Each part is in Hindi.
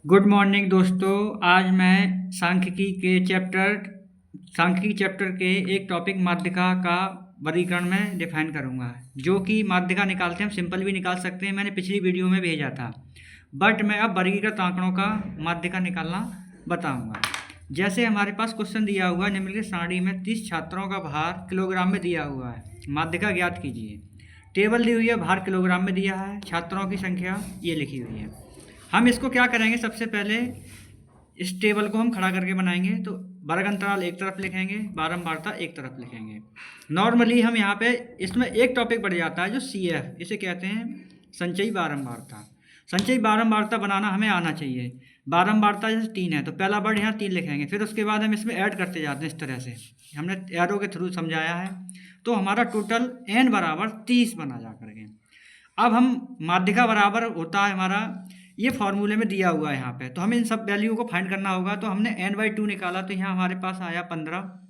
गुड मॉर्निंग दोस्तों। आज मैं सांख्यिकी चैप्टर के एक टॉपिक माध्यिका का वर्गीकरण में डिफाइन करूंगा, जो कि माध्यिका निकालते हैं हम सिंपल भी निकाल सकते हैं। मैंने पिछली वीडियो में भेजा था, बट मैं अब वर्गीकृत आंकड़ों का माध्यिका निकालना बताऊंगा। जैसे हमारे पास क्वेश्चन दिया हुआ है, निम्नलिखित सारणी में 30 छात्रों का भार किलोग्राम में दिया हुआ है, माध्यिका ज्ञात कीजिए। टेबल दी हुई है, भार किलोग्राम में दिया है, छात्रों की संख्या ये लिखी हुई है। हम इसको क्या करेंगे, सबसे पहले इस टेबल को हम खड़ा करके बनाएंगे। तो वर्ग अंतराल एक तरफ लिखेंगे, बारंबारता एक तरफ लिखेंगे। नॉर्मली हम यहाँ पे इसमें एक टॉपिक बढ़ जाता है जो CF, इसे कहते हैं संचयी बारंबारता। संचयी बारंबारता बनाना हमें आना चाहिए। बारंबारता जैसे 3 है तो पहला वर्ड यहाँ 3 लिखेंगे, फिर उसके बाद हम इसमें ऐड करते जाते हैं। इस तरह से हमने एरो के थ्रू समझाया है। तो हमारा टोटल n बराबर 30 बना जा करके। अब हम माध्यिका बराबर होता है हमारा, ये फॉर्मूले में दिया हुआ है यहाँ पे, तो हमें इन सब वैल्यू को फाइंड करना होगा। तो हमने n/2 निकाला, तो यहाँ हमारे पास आया 15।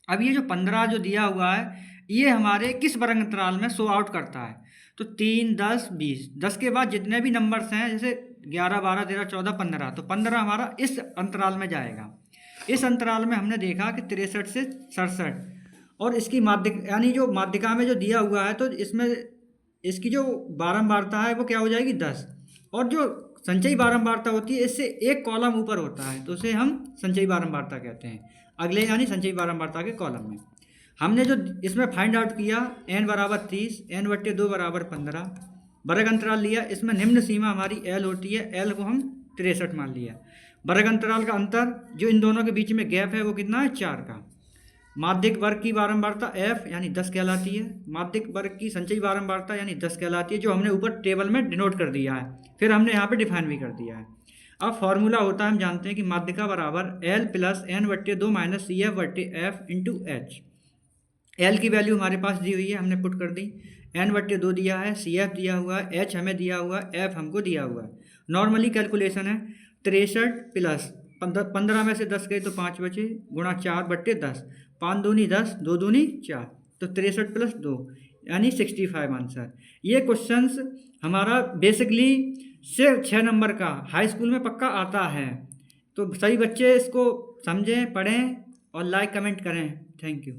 अब ये जो 15 जो दिया हुआ है, ये हमारे किस वर्ग अंतराल में शो आउट करता है। तो 3, 10, 20, 10 के बाद जितने भी नंबर्स हैं, जैसे 11, 12, 13, 14, 15, तो 15 हमारा इस अंतराल में जाएगा। इस अंतराल में हमने देखा कि 63 से 67, और इसकी माध्यिका यानी जो माध्यिका में जो दिया हुआ है, तो इसमें इसकी जो बारंबारता है वो क्या हो जाएगी 10, और जो संचयी बारंबारता होती है इससे एक कॉलम ऊपर होता है, तो उसे हम संचयी बारंबारता कहते हैं। अगले यानी संचयी बारंबारता के कॉलम में हमने जो इसमें फाइंड आउट किया, n बराबर 30, n/2 बराबर 15, वर्ग अंतराल लिया। इसमें निम्न सीमा हमारी L होती है, L को हम 63 मान लिया। वर्ग अंतराल का अंतर जो इन दोनों के बीच में गैप है वो कितना है, 4 का। माध्यिक वर्ग की बारंबारता F यानी 10 कहलाती है। माध्यिक वर्ग की संचयी बारंबारता यानी 10 कहलाती है, जो हमने ऊपर टेबल में डिनोट कर दिया है, फिर हमने यहाँ पे डिफाइन भी कर दिया है। अब फॉर्मूला होता है, हम जानते हैं कि माध्यिका बराबर L plus n/2 minus CF/F into H। L की वैल्यू हमारे पास दी हुई है, हमने पुट कर दी। n/2 दिया है, CF दिया हुआ है, H हमें दिया हुआ है, F हमको दिया हुआ है। नॉर्मली कैलकुलेशन है 63 प्लस 15 में से 10 गए तो 5 बचे, गुणा 4/10, 5 दूनी 10, 2 दूनी 4, तो 63 प्लस 2 यानी 65 आंसर। ये क्वेश्चंस हमारा बेसिकली सिर्फ 6 नंबर का हाई स्कूल में पक्का आता है। तो सभी बच्चे इसको समझें, पढ़ें और लाइक कमेंट करें। Thank you.